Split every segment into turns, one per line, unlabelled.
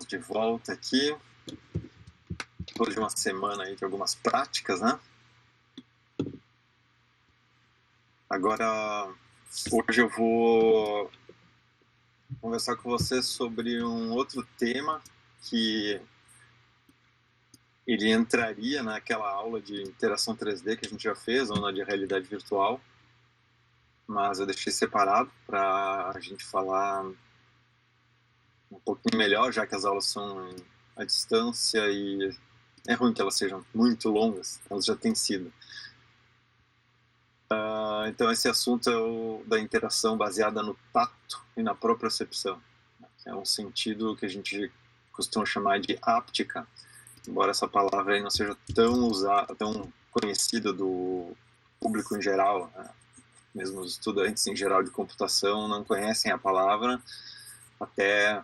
Estamos de volta aqui, depois de uma semana aí de algumas práticas, né? Agora, hoje eu vou conversar com você sobre um outro tema que ele entraria naquela aula de interação 3D que a gente já fez, ou na de realidade virtual, mas eu deixei separado para a gente falar um pouquinho melhor, já que as aulas são à distância e é ruim que elas sejam muito longas, elas já têm sido. Então esse assunto é o da interação baseada no tato e na propriocepção, que é um sentido que a gente costuma chamar de áptica, embora essa palavra aí não seja tão usada, tão conhecida do público em geral, né? Mesmo os estudantes em geral de computação não conhecem a palavra até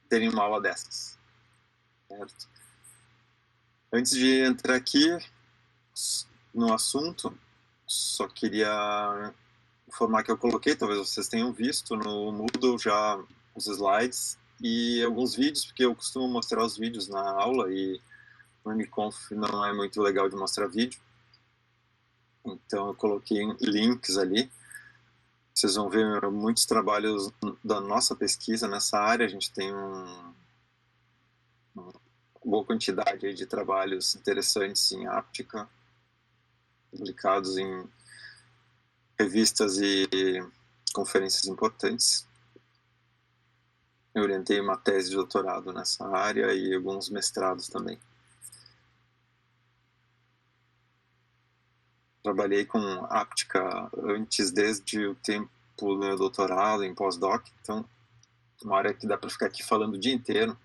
terem uma aula dessas, certo? Antes de entrar aqui no assunto, só queria informar que eu coloquei, talvez vocês tenham visto no Moodle já os slides e alguns vídeos, porque eu costumo mostrar os vídeos na aula e no Uniconf não é muito legal de mostrar vídeo. Então eu coloquei links ali. Vocês vão ver muitos trabalhos da nossa pesquisa nessa área. A gente tem uma boa quantidade aí de trabalhos interessantes em áptica, publicados em revistas e conferências importantes. Eu orientei uma tese de doutorado nessa área e alguns mestrados também. Trabalhei com áptica antes, desde o tempo do meu doutorado, em pós-doc, então uma área que dá para ficar aqui falando o dia inteiro.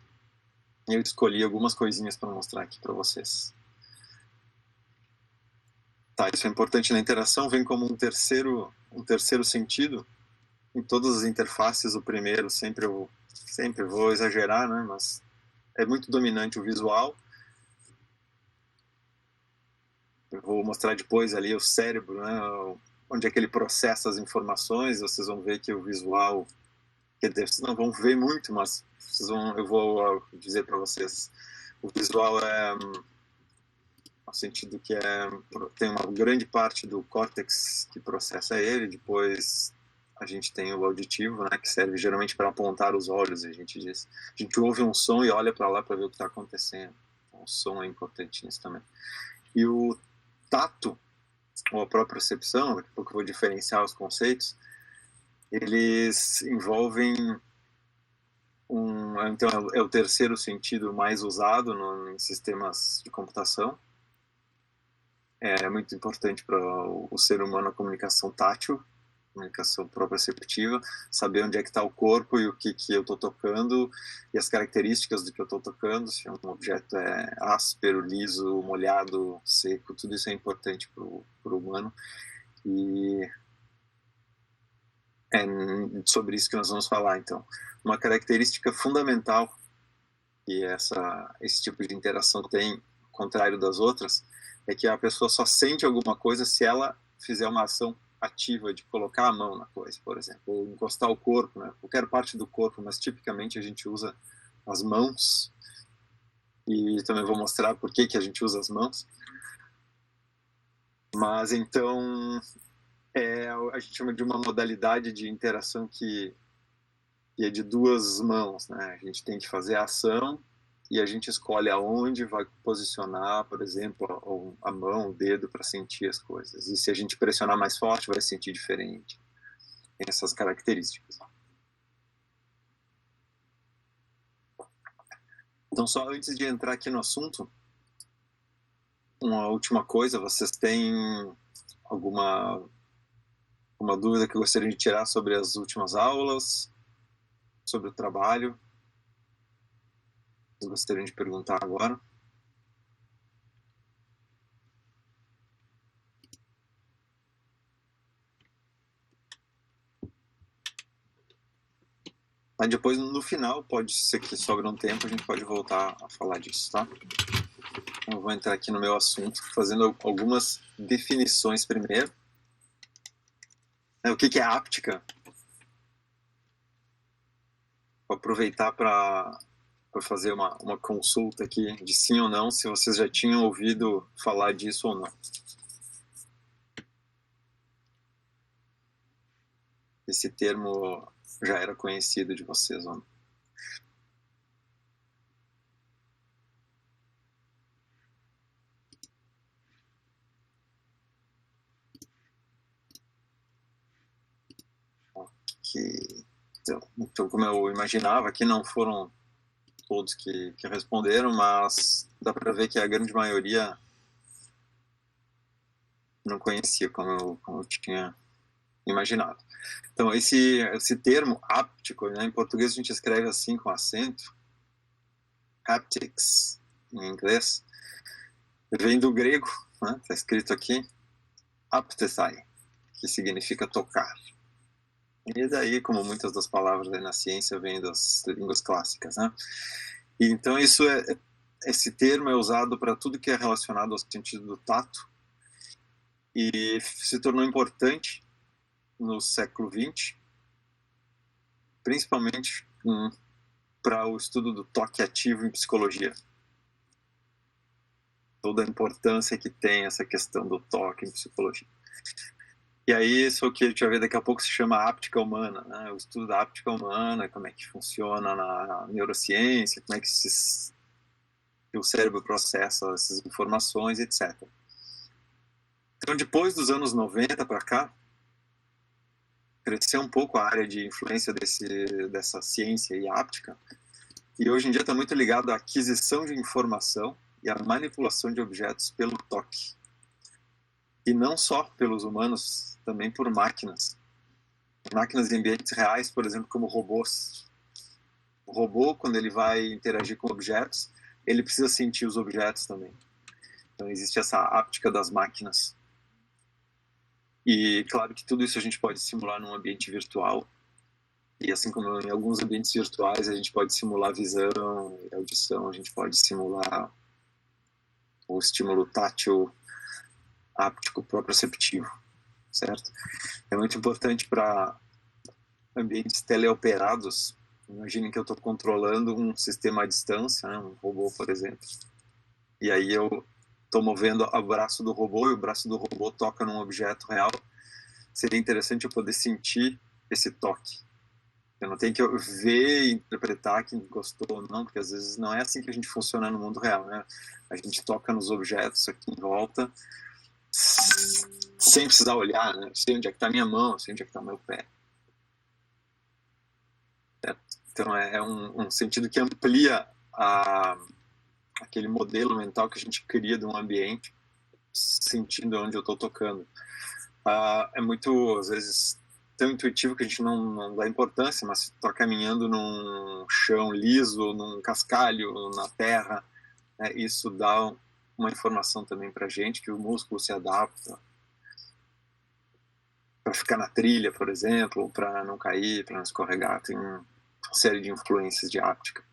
Eu escolhi algumas coisinhas para mostrar aqui para vocês. Tá, isso é importante na interação, vem como um terceiro sentido. Em todas as interfaces, o primeiro, sempre vou exagerar, né, mas é muito dominante o visual. Eu vou mostrar depois ali o cérebro, né, onde é que ele processa as informações. Vocês vão ver que o visual, quer dizer, vocês não vão ver muito, mas eu vou dizer para vocês, o visual é no sentido que tem uma grande parte do córtex que processa ele, depois a gente tem o auditivo, né, que serve geralmente para apontar os olhos, a gente diz. A gente ouve um som e olha para lá para ver o que está acontecendo. Então, o som é importante nisso também. E o tato, ou a propriocepção, daqui a pouco eu vou diferenciar os conceitos, eles envolvem então é o terceiro sentido mais usado em sistemas de computação. É muito importante para o ser humano a comunicação tátil, comunicação proprioceptiva, saber onde é que está o corpo e o que eu estou tocando e as características do que eu estou tocando, se um objeto é áspero, liso, molhado, seco, tudo isso é importante para o humano. E é sobre isso que nós vamos falar, então. Uma característica fundamental que esse tipo de interação tem, ao contrário das outras, é que a pessoa só sente alguma coisa se ela fizer uma ação ativa de colocar a mão na coisa, por exemplo, ou encostar o corpo, né? Qualquer parte do corpo, mas tipicamente a gente usa as mãos, e também vou mostrar por que a gente usa as mãos. Mas então a gente chama de uma modalidade de interação que é de duas mãos, né? A gente tem que fazer a ação e a gente escolhe aonde vai posicionar, por exemplo, a mão, o dedo para sentir as coisas. E se a gente pressionar mais forte, vai sentir diferente. Tem essas características. Então, só antes de entrar aqui no assunto, uma última coisa, vocês têm alguma dúvida que gostariam de tirar sobre as últimas aulas, sobre o trabalho? Vocês gostariam de perguntar agora? Aí depois, no final, pode ser que sobre um tempo, a gente pode voltar a falar disso, tá? Eu vou entrar aqui no meu assunto, fazendo algumas definições primeiro. O que é áptica? Vou aproveitar para para fazer uma consulta aqui de sim ou não, se vocês já tinham ouvido falar disso ou não. Esse termo já era conhecido de vocês ou não? Então, como eu imaginava, aqui não foram todos que responderam, mas dá para ver que a grande maioria não conhecia, como eu tinha imaginado. Então, esse termo háptico, né, em português a gente escreve assim com acento, haptics, em inglês, vem do grego, né, está escrito aqui, aptesai, que significa tocar. E daí, como muitas das palavras aí na ciência, vêm das línguas clássicas, né? E então esse termo é usado para tudo que é relacionado ao sentido do tato e se tornou importante no século XX, principalmente para o estudo do toque ativo em psicologia. Toda a importância que tem essa questão do toque em psicologia. E aí, isso que a gente vai ver daqui a pouco se chama áptica humana, né? O estudo da áptica humana, como é que funciona na neurociência, como é que o cérebro processa essas informações, etc. Então, depois dos anos 90 para cá, cresceu um pouco a área de influência dessa ciência e áptica, e hoje em dia está muito ligado à aquisição de informação e à manipulação de objetos pelo toque. E não só pelos humanos, também por máquinas. Máquinas em ambientes reais, por exemplo, como robôs. O robô, quando ele vai interagir com objetos, ele precisa sentir os objetos também. Então existe essa áptica das máquinas. E claro que tudo isso a gente pode simular num ambiente virtual. E assim como em alguns ambientes virtuais a gente pode simular visão e audição, a gente pode simular o estímulo tátil áptico proprioceptivo, certo? É muito importante para ambientes teleoperados. Imaginem que eu estou controlando um sistema à distância, né, um robô, por exemplo. E aí eu estou movendo o braço do robô e o braço do robô toca num objeto real. Seria interessante eu poder sentir esse toque. Eu não tenho que ver e interpretar quem gostou ou não, porque às vezes não é assim que a gente funciona no mundo real, né? A gente toca nos objetos aqui em volta sem precisar olhar, né? Eu sei onde é que está minha mão, eu sei onde é que está o meu pé. Então é um sentido que amplia aquele modelo mental que a gente cria de um ambiente, sentindo onde eu estou tocando. É muito, às vezes, tão intuitivo que a gente não dá importância, mas se está caminhando num chão liso, num cascalho, na terra, né, isso dá uma informação também para a gente, que o músculo se adapta para ficar na trilha, por exemplo, para não cair, para não escorregar. Tem uma série de influências de áptica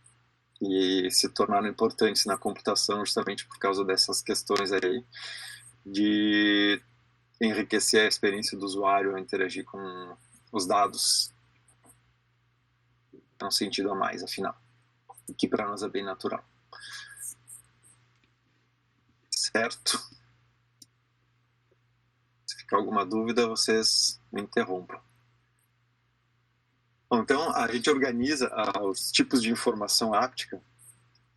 e se tornaram importantes na computação justamente por causa dessas questões aí de enriquecer a experiência do usuário a interagir com os dados. É um sentido a mais, afinal, o que para nós é bem natural. Certo? Se ficar alguma dúvida, vocês me interrompam. Bom, então, a gente organiza os tipos de informação áptica.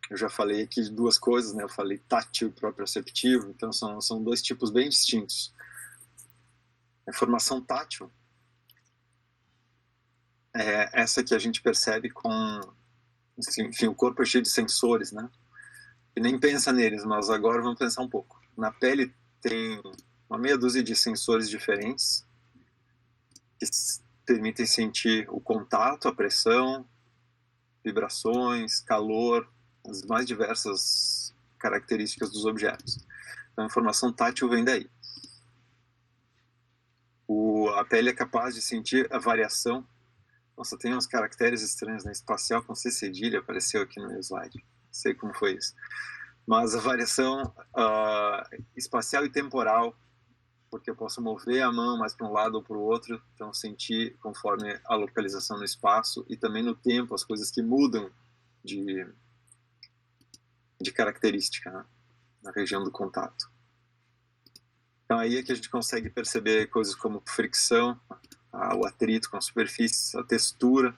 Eu já falei aqui de duas coisas, né? Eu falei tátil e proprioceptivo, então são dois tipos bem distintos. A informação tátil é essa que a gente percebe com... Enfim, o corpo é cheio de sensores, né? E nem pensa neles, mas agora vamos pensar um pouco. Na pele tem uma meia dúzia de sensores diferentes que permitem sentir o contato, a pressão, vibrações, calor, as mais diversas características dos objetos. Então, a informação tátil vem daí. A pele é capaz de sentir a variação. Nossa, tem uns caracteres estranhos, né? Espacial com C cedilha apareceu aqui no meu slide. Não sei como foi isso. Mas a variação espacial e temporal, porque eu posso mover a mão mais para um lado ou para o outro, então sentir conforme a localização no espaço e também no tempo, as coisas que mudam de de característica, né? Na região do contato. Então aí é que a gente consegue perceber coisas como fricção, o atrito com a superfície, a textura,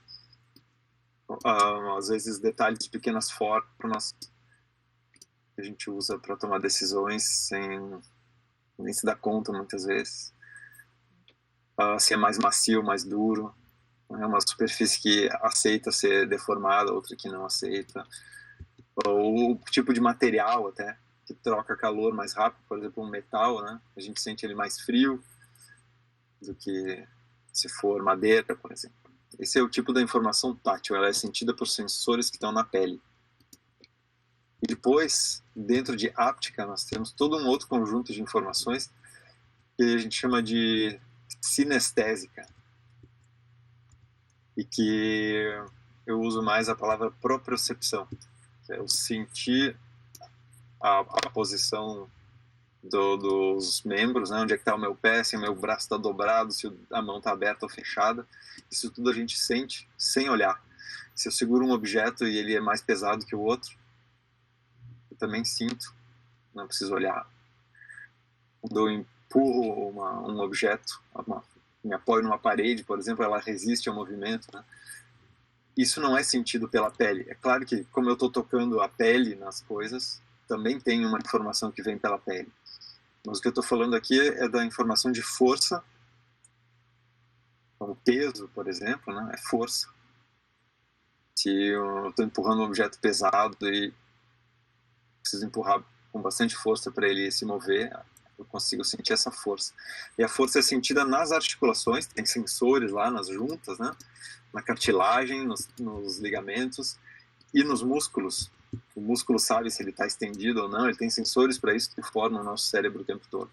às vezes detalhes de pequenas formas que a gente usa para tomar decisões sem nem se dar conta muitas vezes. Se é mais macio, mais duro, é uma superfície que aceita ser deformada, outra que não aceita, ou o tipo de material até que troca calor mais rápido, por exemplo, um metal, né? A gente sente ele mais frio do que se for madeira, por exemplo. Esse é o tipo da informação tátil, ela é sentida por sensores que estão na pele. E depois, dentro de áptica, nós temos todo um outro conjunto de informações que a gente chama de sinestésica, e que eu uso mais a palavra propriocepção, que é o sentir a posição dos membros, né? Onde é que está o meu pé, se o meu braço está dobrado, se a mão está aberta ou fechada. Isso tudo a gente sente sem olhar. Se eu seguro um objeto e ele é mais pesado que o outro, eu também sinto, não preciso olhar. Quando eu empurro um objeto, me apoio numa parede, por exemplo, ela resiste ao movimento, né? Isso não é sentido pela pele. É claro que, como eu estou tocando a pele nas coisas, também tem uma informação que vem pela pele. Mas o que eu estou falando aqui é da informação de força. Então, o peso, por exemplo, né, é força. Se eu estou empurrando um objeto pesado e preciso empurrar com bastante força para ele se mover, eu consigo sentir essa força. E a força é sentida nas articulações, tem sensores lá nas juntas, né, na cartilagem, nos ligamentos e nos músculos. O músculo sabe se ele está estendido ou não, ele tem sensores para isso que formam o nosso cérebro o tempo todo.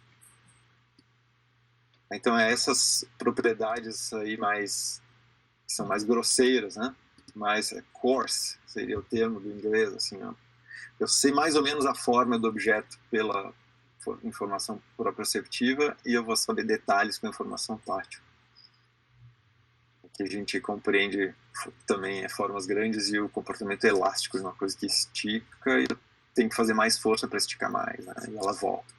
Então é essas propriedades aí que são mais grosseiras, né? Mais coarse seria o termo do inglês, assim, ó. Eu sei mais ou menos a forma do objeto pela informação proprioceptiva e eu vou saber detalhes com a informação tátil. Que a gente compreende também formas grandes e o comportamento elástico de uma coisa que estica e tem que fazer mais força para esticar mais, né? E ela volta.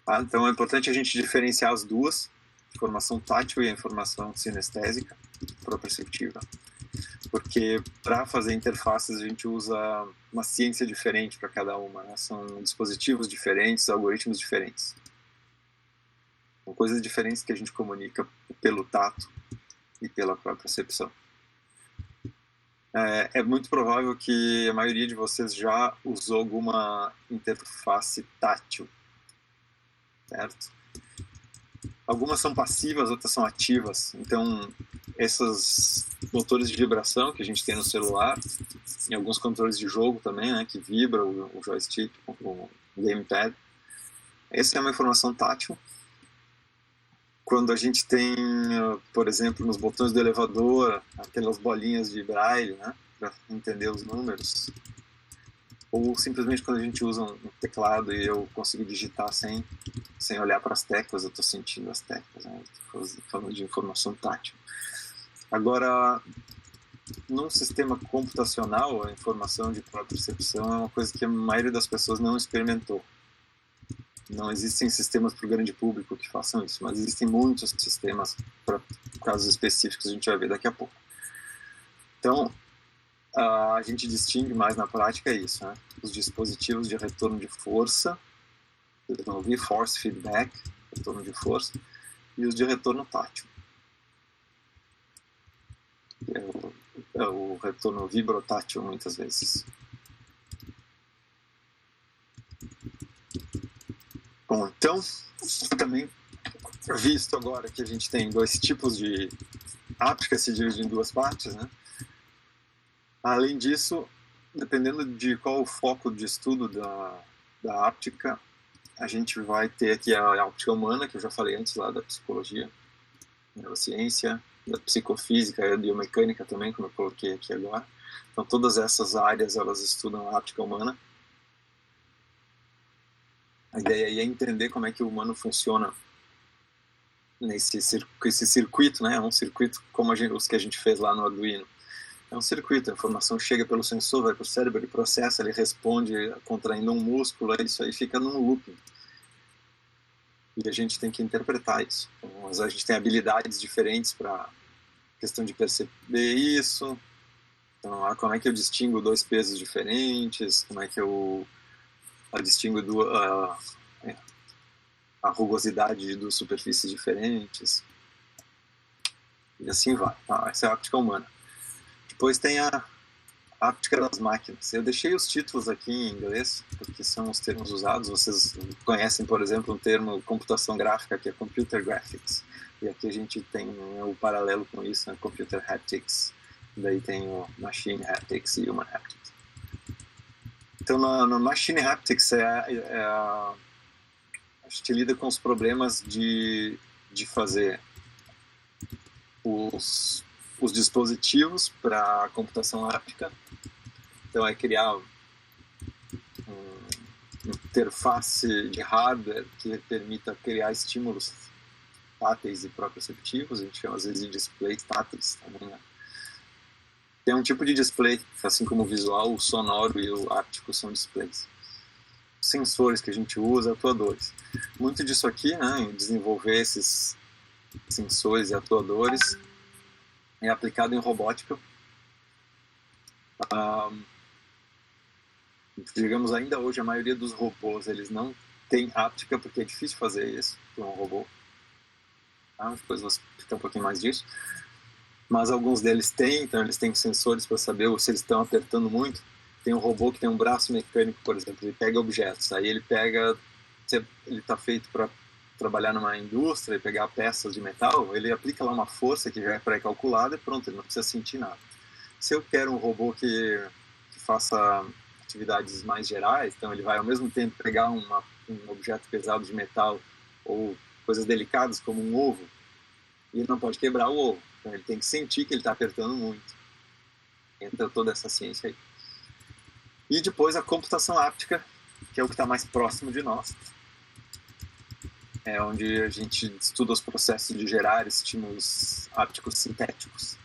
Tá? Então é importante a gente diferenciar as duas, a informação tátil e a informação sinestésica, proprioceptiva, porque para fazer interfaces a gente usa uma ciência diferente para cada uma, né? São dispositivos diferentes, algoritmos diferentes. São coisas diferentes que a gente comunica pelo tato e pela própria percepção. É muito provável que a maioria de vocês já usou alguma interface tátil, certo? Algumas são passivas, outras são ativas. Então, esses motores de vibração que a gente tem no celular, e alguns controles de jogo também, né, que vibra o joystick, o gamepad, essa é uma informação tátil. Quando a gente tem, por exemplo, nos botões do elevador, aquelas bolinhas de braille, né, para entender os números, ou simplesmente quando a gente usa um teclado e eu consigo digitar sem olhar para as teclas, eu estou sentindo as teclas, né? Estou falando de informação tátil. Agora, num sistema computacional, a informação de propriocepção é uma coisa que a maioria das pessoas não experimentou. Não existem sistemas para o grande público que façam isso, mas existem muitos sistemas para casos específicos, a gente vai ver daqui a pouco. Então, a gente distingue mais na prática isso, né? Os dispositivos de retorno de força, vocês vão ouvir force feedback, retorno de força, e os de retorno tátil. É o retorno vibrotátil, muitas vezes. Bom, então, também visto agora que a gente tem dois tipos de áptica, se divide em duas partes, né? Além disso, dependendo de qual o foco de estudo da áptica, a gente vai ter aqui a áptica humana, que eu já falei antes lá da psicologia, neurociência, da psicofísica e a biomecânica também, como eu coloquei aqui agora. Então todas essas áreas, elas estudam a áptica humana. A ideia aí é entender como é que o humano funciona nesse circuito, né? É um circuito como os que a gente fez lá no Arduino. É um circuito, a informação chega pelo sensor, vai para o cérebro, ele processa, ele responde contraindo um músculo, isso aí fica num looping. E a gente tem que interpretar isso. Então, a gente tem habilidades diferentes para questão de perceber isso. Então, como é que eu distingo dois pesos diferentes? Como é que eu distingo a rugosidade de duas superfícies diferentes? E assim vai. Essa é a óptica humana. Depois tem a áptica das máquinas. Eu deixei os títulos aqui em inglês, porque são os termos usados. Vocês conhecem, por exemplo, o termo computação gráfica, que é Computer Graphics. E aqui a gente tem o paralelo com isso, né? Computer Haptics. Daí tem o Machine Haptics e Human Haptics. Então, no Machine Haptics, a gente lida com os problemas de fazer os dispositivos para a computação áptica. Então, é criar uma interface de hardware que permita criar estímulos táteis e proprioceptivos. A gente chama às vezes de displays táteis também, né? Tem um tipo de display, assim como o visual, o sonoro e o áptico são displays. Sensores que a gente usa, atuadores. Muito disso aqui, né, em desenvolver esses sensores e atuadores, é aplicado em robótica. Digamos, ainda hoje, a maioria dos robôs, eles não tem áptica, porque é difícil fazer isso com um robô. Depois vou explicar um pouquinho mais disso. Mas alguns deles têm, então eles têm sensores para saber se eles estão apertando muito. Tem um robô que tem um braço mecânico, por exemplo, ele pega objetos, aí ele está feito para trabalhar numa indústria e pegar peças de metal, ele aplica lá uma força que já é pré-calculada e pronto, ele não precisa sentir nada. Se eu quero um robô que faça atividades mais gerais, então ele vai ao mesmo tempo pegar um objeto pesado de metal ou coisas delicadas como um ovo, e ele não pode quebrar o ovo. Então ele tem que sentir que ele está apertando muito. Entra toda essa ciência aí. E depois a computação áptica, que é o que está mais próximo de nós. É onde a gente estuda os processos de gerar estímulos ápticos sintéticos.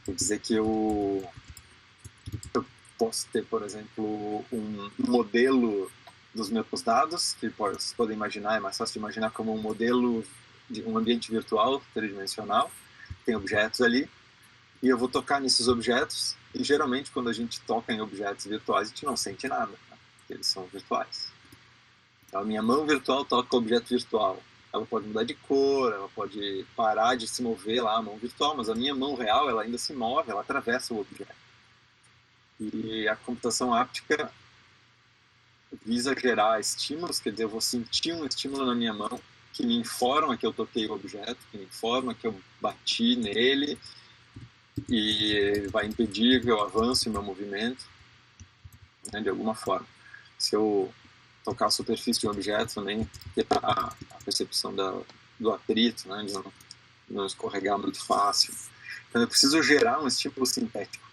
Quer dizer que eu posso ter, por exemplo, um modelo dos meus dados, que vocês podem imaginar, é mais fácil de imaginar como um modelo de um ambiente virtual tridimensional, tem objetos ali, e eu vou tocar nesses objetos, e geralmente quando a gente toca em objetos virtuais, a gente não sente nada, né? Porque eles são virtuais. Então a minha mão virtual toca o objeto virtual. Ela pode mudar de cor, ela pode parar de se mover lá, a mão virtual, mas a minha mão real, ela ainda se move, ela atravessa o objeto. E a computação áptica visa gerar estímulos, quer dizer, eu vou sentir um estímulo na minha mão, que me informa que eu toquei o objeto, que me informa que eu bati nele e vai impedir que eu avance o meu movimento, né, de alguma forma. Se eu tocar a superfície de um objeto, também ter a percepção do atrito, né, de não escorregar muito fácil. Então eu preciso gerar um estímulo sintético,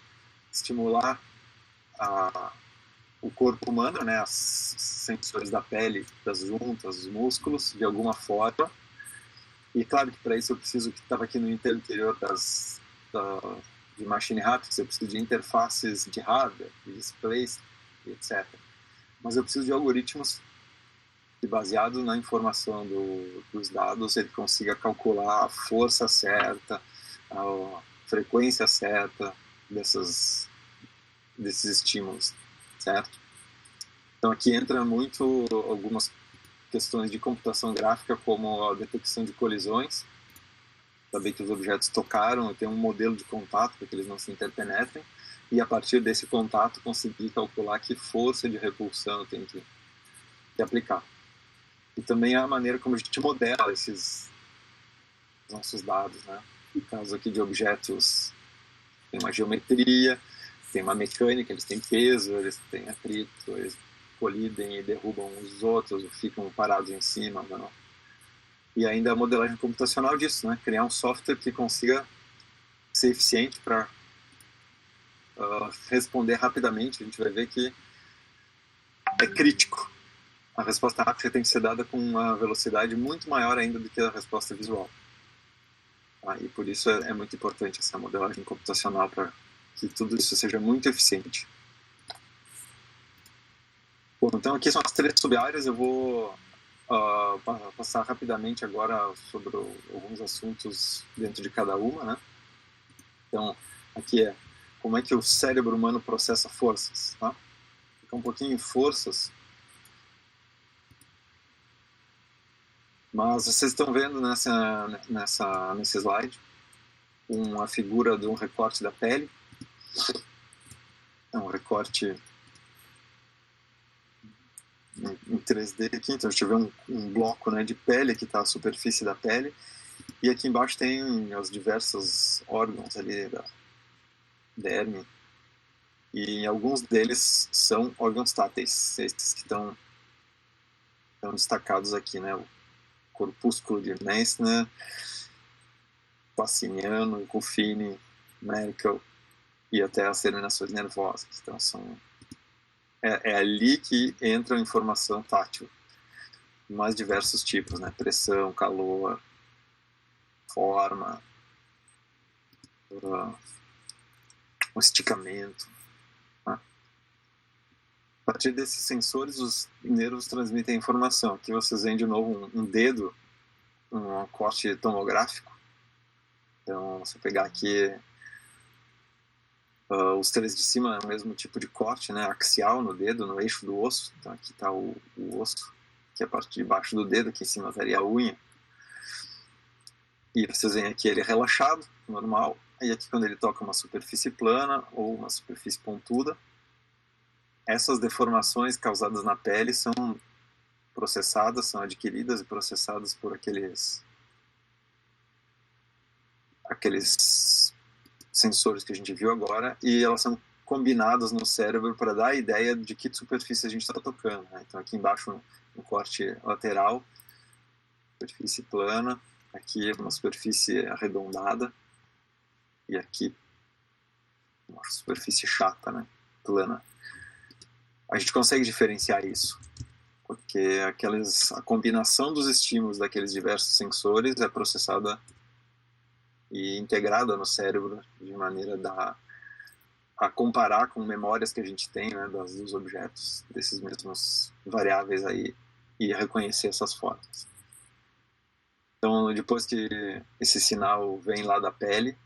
estimular o corpo humano, né, os sensores da pele, das juntas, os músculos, de alguma forma. E claro que para isso eu preciso, que estava aqui no interior de Machine Haptics, eu preciso de interfaces de hardware, de displays, etc. Mas eu preciso de algoritmos que, baseado na informação dos dados, ele consiga calcular a força certa, a frequência certa desses estímulos, certo? Então aqui entra muito algumas questões de computação gráfica, como a detecção de colisões, saber que os objetos tocaram, ter um modelo de contato para que eles não se interpenetrem, e a partir desse contato conseguir calcular que força de repulsão eu tenho que aplicar. E também a maneira como a gente modela esses nossos dados, né? No caso aqui de objetos, tem uma geometria, tem uma mecânica, eles têm peso, eles têm atrito, eles colidem e derrubam os outros, ou ficam parados em cima, não. E ainda a modelagem computacional disso, né? Criar um software que consiga ser eficiente para responder rapidamente. A gente vai ver que é crítico. A resposta rápida tem que ser dada com uma velocidade muito maior ainda do que a resposta visual. Tá? E por isso é muito importante essa modelagem computacional para que tudo isso seja muito eficiente. Bom, então aqui são as 3 sub-áreas. Eu vou passar rapidamente agora sobre alguns assuntos dentro de cada uma, né? Então, aqui é como é que o cérebro humano processa forças, tá? Fica um pouquinho em forças, mas vocês estão vendo nesse slide uma figura de um recorte da pele. É um recorte em 3D aqui, então a gente vê um bloco, né, de pele que está a superfície da pele, e aqui embaixo tem os diversos órgãos ali da derme, e alguns deles são órgãos táteis, esses que estão destacados aqui, né, o corpúsculo de Meissner, Paciniano, Ruffini, Merkel e até as terminações nervosas. Então é ali que entra a informação tátil, mais diversos tipos, né? Pressão, calor, forma, o esticamento. Né? A partir desses sensores, os nervos transmitem a informação. Aqui vocês veem de novo um dedo, um corte tomográfico. Então, você pegar aqui os 3 de cima é o mesmo tipo de corte, né, axial no dedo, no eixo do osso. Então aqui está o osso, que é a parte de baixo do dedo, aqui em cima estaria a unha. E vocês veem aqui ele relaxado, normal. E aqui quando ele toca uma superfície plana ou uma superfície pontuda, essas deformações causadas na pele são processadas, são adquiridas e processadas por aqueles sensores que a gente viu agora, e elas são combinadas no cérebro para dar a ideia de que superfície a gente está tocando. Né? Então aqui embaixo no corte lateral, superfície plana, aqui uma superfície arredondada, e aqui uma superfície chata, né? Plana. A gente consegue diferenciar isso, porque a combinação dos estímulos daqueles diversos sensores é processada e integrada no cérebro de maneira a comparar com memórias que a gente tem, né, dos objetos, desses mesmos variáveis aí, e reconhecer essas formas. Então, depois que esse sinal vem lá da pele,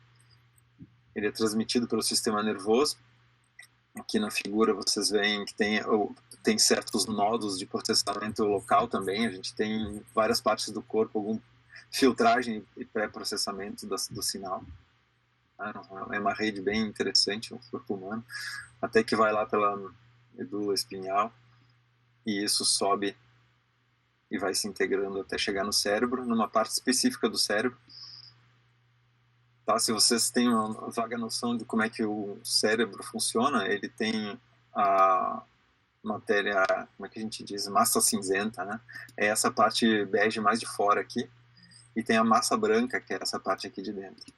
ele é transmitido pelo sistema nervoso. Aqui na figura vocês veem que tem certos nodos de processamento local também. A gente tem em várias partes do corpo alguma filtragem e pré-processamento do sinal. É uma rede bem interessante no corpo humano, até que vai lá pela medula espinhal e isso sobe e vai se integrando até chegar no cérebro, numa parte específica do cérebro. Tá? Se vocês têm uma vaga noção de como é que o cérebro funciona, ele tem a matéria, como é que a gente diz, massa cinzenta, né? É essa parte bege mais de fora aqui, e tem a massa branca, que é essa parte aqui de dentro.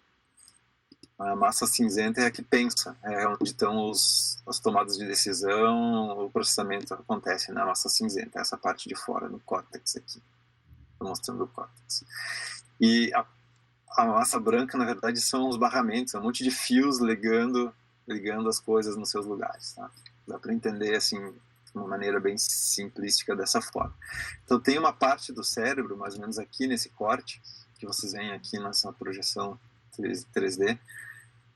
A massa cinzenta é a que pensa, é onde estão as tomadas de decisão, o processamento acontece na massa cinzenta, essa parte de fora, no córtex aqui. Estou mostrando o córtex. E a massa branca, na verdade, são os barramentos, é um monte de fios ligando as coisas nos seus lugares. Tá? Dá para entender assim, de uma maneira bem simplística dessa forma. Então tem uma parte do cérebro, mais ou menos aqui nesse corte, que vocês veem aqui nessa projeção 3D,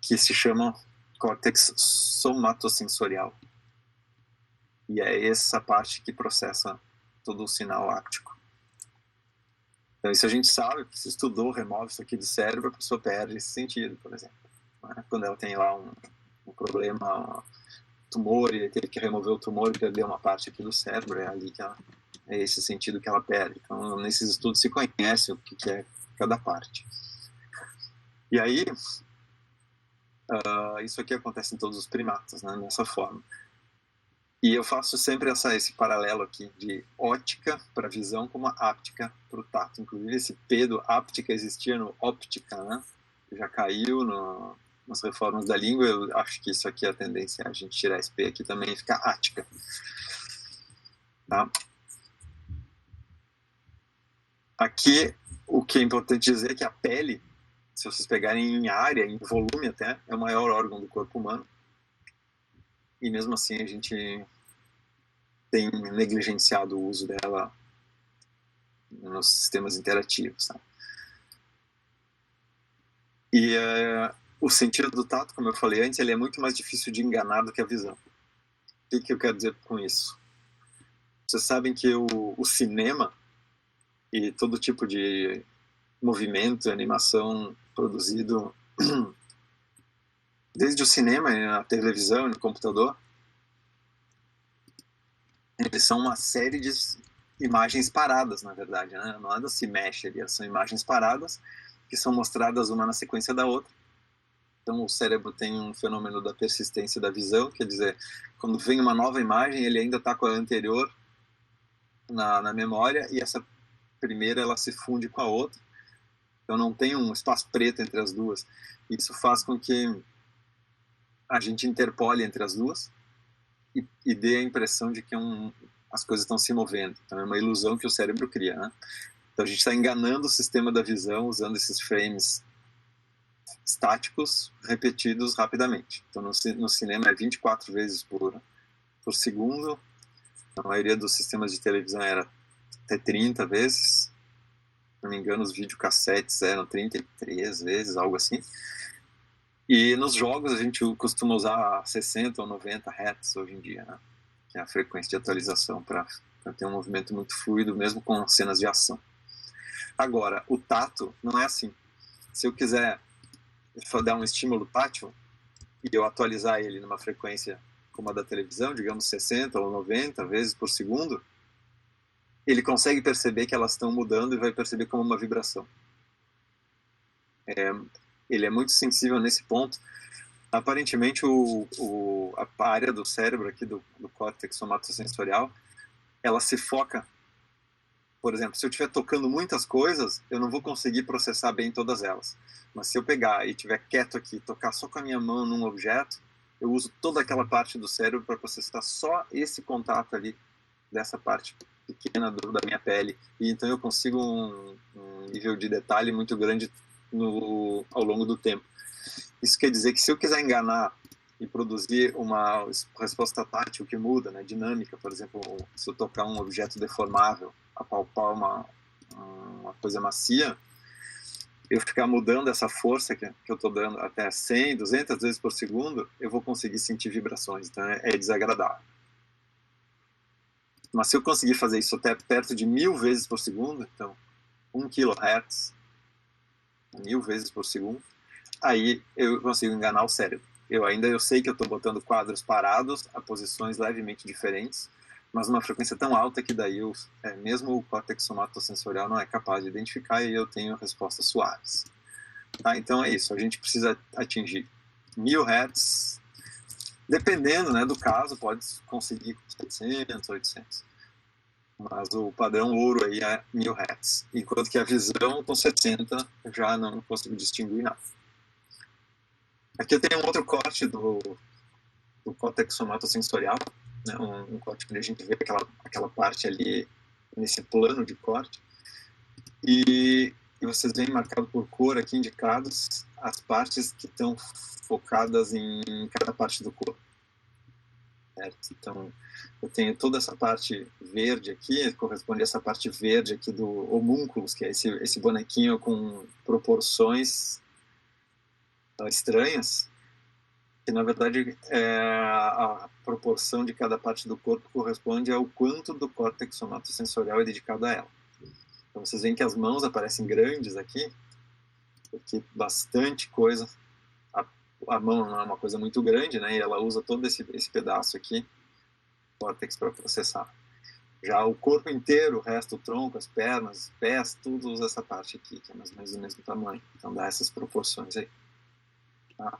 que se chama córtex somatosensorial. E é essa parte que processa todo o sinal áptico. Então, isso a gente sabe, se estudou, remove isso aqui do cérebro, a pessoa perde esse sentido, por exemplo. Né? Quando ela tem lá um problema, um tumor, e teve que remover o tumor e perdeu uma parte aqui do cérebro, é ali que é esse sentido que ela perde. Então, nesses estudos se conhece o que é cada parte. E aí, isso aqui acontece em todos os primatas, né, dessa forma. E eu faço sempre esse paralelo aqui de ótica para visão como a áptica para o tato. Inclusive esse P do áptica existia no óptica, né? Já caiu nas reformas da língua. Eu acho que isso aqui é a tendência, a gente tirar esse P aqui também e ficar ática. Tá? Aqui o que é importante dizer é que a pele se vocês pegarem em área, em volume até, é o maior órgão do corpo humano. E mesmo assim a gente tem negligenciado o uso dela nos sistemas interativos. Tá? E o sentido do tato, como eu falei antes, ele é muito mais difícil de enganar do que a visão. O que eu quero dizer com isso? Vocês sabem que o cinema e todo tipo de movimento, animação produzido desde o cinema, a televisão, no computador, eles são uma série de imagens paradas, na verdade, né? Nada se mexe ali, são imagens paradas que são mostradas uma na sequência da outra. Então o cérebro tem um fenômeno da persistência da visão, quer dizer, quando vem uma nova imagem, ele ainda está com a anterior na memória, e essa primeira ela se funde com a outra. Então não tem um espaço preto entre as duas. Isso faz com que a gente interpole entre as duas e dê a impressão de que as coisas estão se movendo. Então é uma ilusão que o cérebro cria, né? Então a gente está enganando o sistema da visão usando esses frames estáticos repetidos rapidamente. Então no cinema é 24 vezes por segundo. A maioria dos sistemas de televisão era até 30 vezes. Se não me engano, os videocassetes eram 33 vezes, algo assim. E nos jogos a gente costuma usar 60 ou 90 Hz hoje em dia, né? Que é a frequência de atualização para ter um movimento muito fluido, mesmo com cenas de ação. Agora, o tato não é assim. Se eu quiser dar um estímulo tátil e eu atualizar ele numa frequência como a da televisão, digamos 60 ou 90 vezes por segundo, ele consegue perceber que elas estão mudando e vai perceber como uma vibração. Ele é muito sensível nesse ponto. Aparentemente, a área do cérebro aqui do córtex somatosensorial, ela se foca. Por exemplo, se eu estiver tocando muitas coisas, eu não vou conseguir processar bem todas elas. Mas se eu pegar e estiver quieto aqui, tocar só com a minha mão num objeto, eu uso toda aquela parte do cérebro para processar só esse contato ali, dessa parte pequena da minha pele. E então eu consigo um nível de detalhe muito grande ao longo do tempo. Isso quer dizer que se eu quiser enganar e produzir uma resposta tátil que muda, né, dinâmica, por exemplo, se eu tocar um objeto deformável, apalpar uma coisa macia, eu ficar mudando essa força que eu estou dando até 100, 200 vezes por segundo, eu vou conseguir sentir vibrações, então é desagradável. Mas se eu conseguir fazer isso até perto de 1000 vezes por segundo, então 1 kHz, 1000 vezes por segundo, aí eu consigo enganar o cérebro. Eu sei que eu estou botando quadros parados a posições levemente diferentes, mas numa frequência tão alta que daí mesmo o córtex somatosensorial não é capaz de identificar e eu tenho respostas suaves. Tá? Então é isso, a gente precisa atingir 1000 Hz, dependendo, né, do caso, pode conseguir com 700, 800. Mas o padrão ouro aí é 1000 Hz, enquanto que a visão com 60 eu já não consigo distinguir nada. Aqui eu tenho um outro corte do córtex somatosensorial, né, um corte que a gente vê aquela parte ali nesse plano de corte, e vocês veem marcado por cor aqui indicados as partes que estão focadas em cada parte do corpo. Certo? Então eu tenho toda essa parte verde aqui, corresponde a essa parte verde aqui do homúnculos, que é esse bonequinho com proporções estranhas, que na verdade a proporção de cada parte do corpo corresponde ao quanto do córtex somatosensorial é dedicado a ela. Então vocês veem que as mãos aparecem grandes aqui, porque bastante coisa, a mão não é uma coisa muito grande, né, e ela usa todo esse pedaço aqui, córtex, para processar. Já o corpo inteiro, o resto, o tronco, as pernas, os pés, tudo usa essa parte aqui, que é mais ou menos do mesmo tamanho. Então dá essas proporções aí. Tá?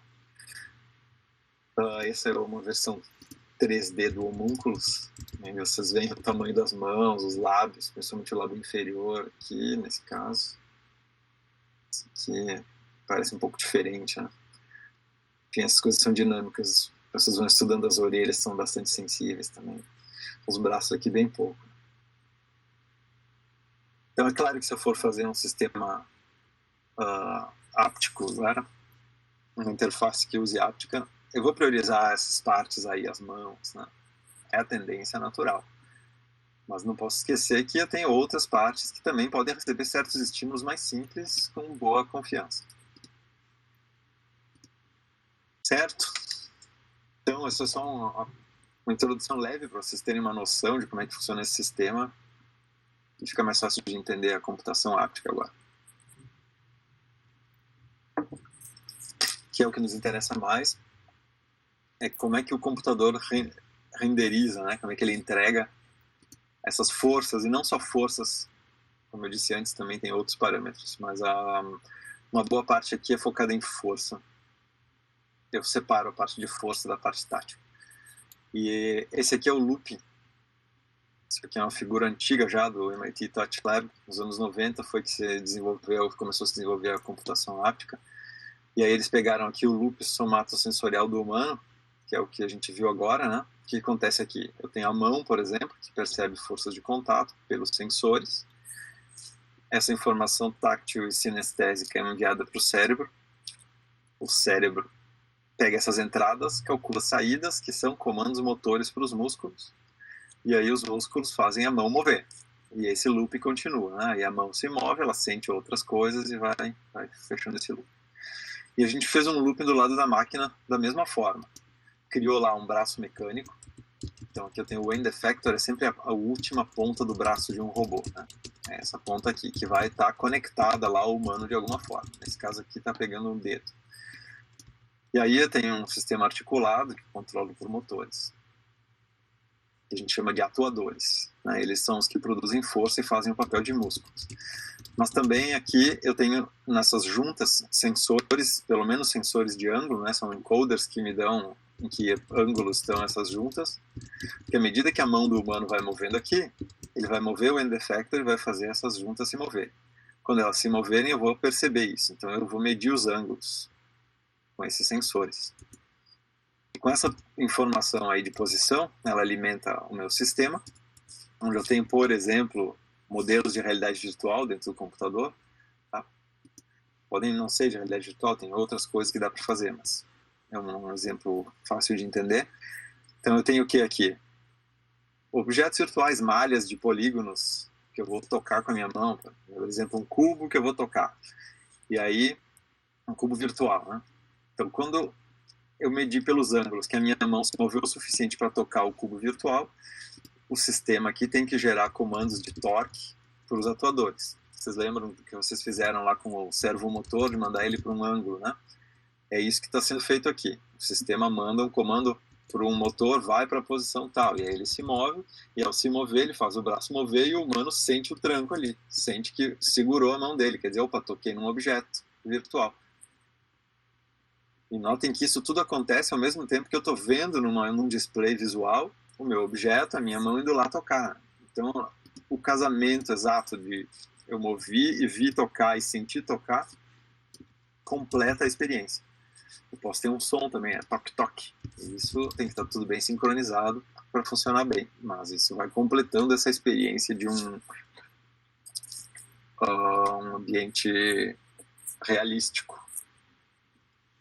Essa é uma versão 3D do homúnculos. Né? Vocês veem o tamanho das mãos, os lábios, principalmente o lábio inferior aqui, nesse caso. Esse aqui parece um pouco diferente, né? Enfim, essas coisas são dinâmicas. Vocês vão estudando as orelhas, são bastante sensíveis também. Os braços aqui bem pouco. Então é claro que se eu for fazer um sistema áptico agora, uma interface que use áptica, eu vou priorizar essas partes aí, as mãos, né? É a tendência natural. Mas não posso esquecer que eu tenho outras partes que também podem receber certos estímulos mais simples com boa confiança. Certo? Então, essa é só uma introdução leve para vocês terem uma noção de como é que funciona esse sistema e fica mais fácil de entender a computação áptica agora. Que é o que nos interessa mais, é como é que o computador renderiza, né? Como é que ele entrega essas forças, e não só forças, como eu disse antes, também tem outros parâmetros, mas uma boa parte aqui é focada em força. Eu separo a parte de força da parte tática. E esse aqui é o loop. Isso aqui é uma figura antiga já do MIT Touch Lab. Nos anos 90 foi que começou a se desenvolver a computação áptica. E aí eles pegaram aqui o loop somatosensorial do humano, que é o que a gente viu agora, né? O que acontece aqui? Eu tenho a mão, por exemplo, que percebe forças de contato pelos sensores. Essa informação táctil e sinestésica é enviada para o cérebro. O cérebro pega essas entradas, calcula saídas, que são comandos motores para os músculos. E aí os músculos fazem a mão mover. E esse loop continua, né? E a mão se move, ela sente outras coisas e vai fechando esse loop. E a gente fez um loop do lado da máquina da mesma forma. Criou lá um braço mecânico. Então aqui eu tenho o end effector, é sempre a última ponta do braço de um robô, né? É essa ponta aqui, que vai estar conectada lá ao humano de alguma forma. Nesse caso aqui está pegando um dedo. E aí eu tenho um sistema articulado que controla por motores, que a gente chama de atuadores, né? Eles são os que produzem força e fazem o papel de músculos. Mas também aqui eu tenho nessas juntas sensores, pelo menos sensores de ângulo, né? São encoders que me dão em que ângulos estão essas juntas, porque à medida que a mão do humano vai movendo aqui, ele vai mover o end effector e vai fazer essas juntas se moverem. Quando elas se moverem, eu vou perceber isso, então eu vou medir os ângulos com esses sensores. E com essa informação aí de posição, ela alimenta o meu sistema, onde eu tenho, por exemplo, modelos de realidade virtual dentro do computador. Tá? Podem não ser de realidade virtual, tem outras coisas que dá para fazer, mas é um exemplo fácil de entender. Então eu tenho o que aqui? Objetos virtuais, malhas de polígonos que eu vou tocar com a minha mão. Por exemplo, um cubo que eu vou tocar. E aí, um cubo virtual, né? Então, quando eu medir pelos ângulos que a minha mão se moveu o suficiente para tocar o cubo virtual, o sistema aqui tem que gerar comandos de torque para os atuadores. Vocês lembram do que vocês fizeram lá com o servomotor, de mandar ele para um ângulo, né? É isso que está sendo feito aqui. O sistema manda um comando para um motor, vai para a posição tal, e aí ele se move, e ao se mover, ele faz o braço mover e o humano sente o tranco ali, sente que segurou a mão dele, quer dizer, opa, toquei num objeto virtual. E notem que isso tudo acontece ao mesmo tempo que eu estou vendo num display visual o meu objeto, a minha mão indo lá tocar. Então, o casamento exato de eu movi e vi tocar e senti tocar completa a experiência. Eu posso ter um som também, é toque-toque. Isso tem que estar tudo bem sincronizado para funcionar bem, mas isso vai completando essa experiência de um ambiente realístico,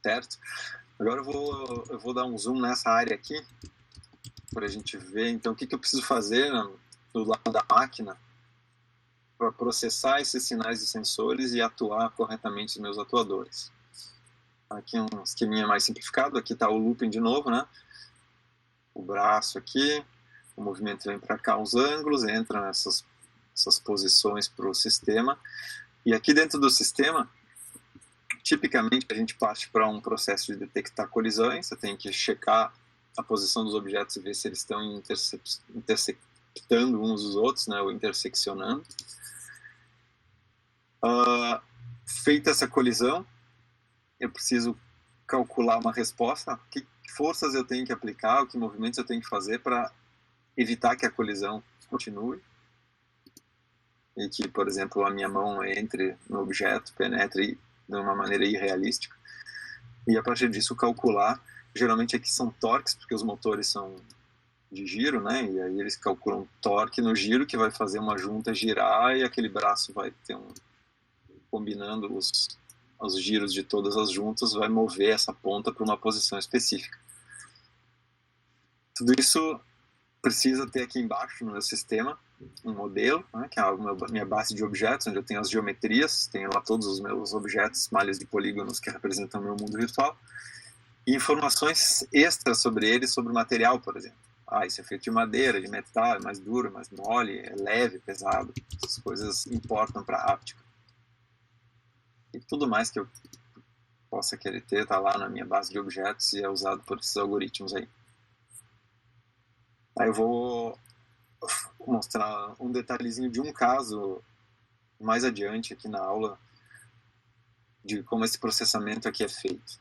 certo? Agora eu vou dar um zoom nessa área aqui, para a gente ver, então, o que eu preciso fazer do lado da máquina para processar esses sinais de sensores e atuar corretamente os meus atuadores. Aqui um esqueminha mais simplificado, aqui está o looping de novo, né? O braço aqui, o movimento vem para cá, os ângulos, entram essas posições para o sistema. E aqui dentro do sistema, tipicamente a gente parte para um processo de detectar colisões, você tem que checar a posição dos objetos e ver se eles estão intersectando uns os outros, né, ou interseccionando. Feita essa colisão, eu preciso calcular uma resposta, que forças eu tenho que aplicar, que movimentos eu tenho que fazer para evitar que a colisão continue e que, por exemplo, a minha mão entre no objeto, penetre de uma maneira irrealística. E a partir disso calcular, geralmente aqui são torques, porque os motores são de giro, né? E aí eles calculam torque no giro, que vai fazer uma junta girar e aquele braço vai ter combinando os giros de todas as juntas, vai mover essa ponta para uma posição específica. Tudo isso precisa ter aqui embaixo no meu sistema um modelo, né, que é a minha base de objetos, onde eu tenho as geometrias, tenho lá todos os meus objetos, malhas de polígonos que representam o meu mundo virtual, e informações extras sobre eles, sobre o material, por exemplo. Isso é feito de madeira, de metal, é mais duro, é mais mole, é leve, pesado. Essas coisas importam para a áptica. E tudo mais que eu possa querer ter está lá na minha base de objetos e é usado por esses algoritmos aí. Aí eu vou mostrar um detalhezinho de um caso mais adiante aqui na aula de como esse processamento aqui é feito.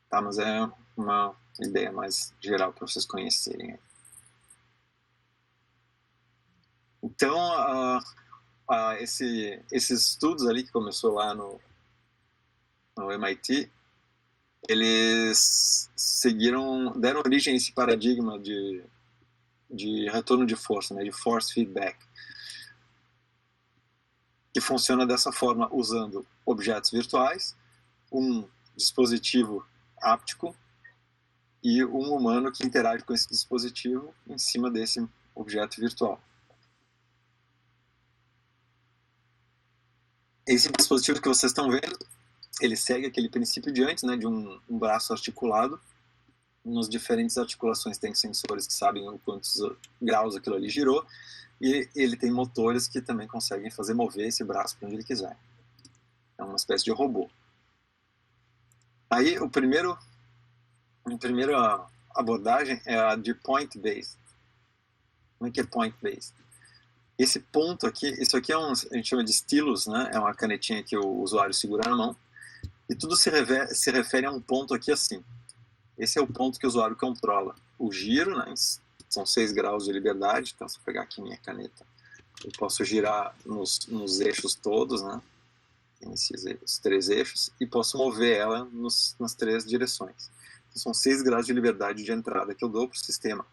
Tá, mas é uma ideia mais geral para vocês conhecerem. Então, esses estudos ali que começou lá no MIT, eles deram origem a esse paradigma de retorno de força, né, de force feedback, que funciona dessa forma, usando objetos virtuais, um dispositivo áptico e um humano que interage com esse dispositivo em cima desse objeto virtual. Esse dispositivo que vocês estão vendo, ele segue aquele princípio de antes, né, de um braço articulado. Nas diferentes articulações tem sensores que sabem quantos graus aquilo ali girou, e ele tem motores que também conseguem fazer mover esse braço para onde ele quiser. É uma espécie de robô. Aí a primeira abordagem é a de point-based. Como é que é point-based? Esse ponto aqui, isso aqui a gente chama de stylus, né? É uma canetinha que o usuário segura na mão, e tudo se refere a um ponto aqui assim. Esse é o ponto que o usuário controla. O giro, né? São 6 graus de liberdade, então se eu pegar aqui minha caneta, eu posso girar nos eixos todos, né? Esses 3 eixos, e posso mover ela nas 3 direções. Então, são 6 graus de liberdade de entrada que eu dou para o sistema.